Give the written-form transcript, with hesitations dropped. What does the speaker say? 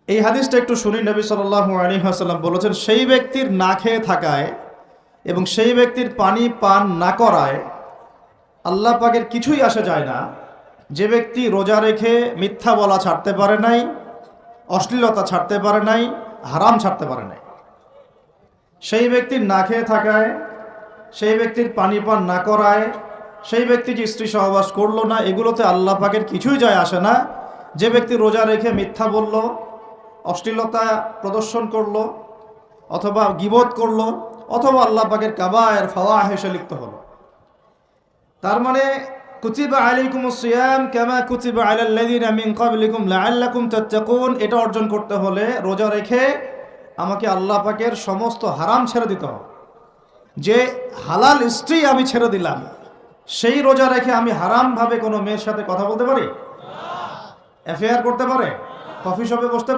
এই হাদিসটা একটু শুনি। নবী সাল্লাল্লাহু আলাইহি ওয়াসাল্লাম বলেছেন, সেই ব্যক্তির না খেয়ে থাকায় এবং সেই ব্যক্তির পানি পান না করায় আল্লাহ পাকের কিছুই আসে যায় না। যে ব্যক্তি রোজা রেখে মিথ্যা বলা ছাড়তে পারে নাই, অশ্লীলতা ছাড়তে পারে নাই, হারাম ছাড়তে পারে নাই, সেই ব্যক্তির না খেয়ে থাকায়, সেই ব্যক্তির পানি পান না করায়, সেই ব্যক্তি যে স্ত্রী সহবাস করলো না, এগুলোতে আল্লাহ পাকের কিছুই যায় আসে না। যে ব্যক্তি রোজা রেখে মিথ্যা বলল, অশ্লীলতা প্রদর্শন করলো, অথবা গীবত করলো, অথবা আল্লাহ পাকের কাবায়ের ফাওয়াহিশে লিপ্ত হলো, তার মানে কুতিবা আলাইকুমুস সিয়াম কামা কুতিবা আলাল লাযিনা মিন ক্বাবলিকুম লাআল্লাকুম তাত্তাকুন, এটা অর্জন করতে হলে রোজা রেখে আমাকে আল্লাহ পাকের সমস্ত হারাম ছেড়ে দিতে হবে। যে হালাল স্ত্রী আমি ছেড়ে দিলাম, সেই রোজা রেখে আমি হারামভাবে কোনো মেয়ের সাথে কথা বলতে পারি? অ্যাফেয়ার করতে পারে? কফি শপে বসতে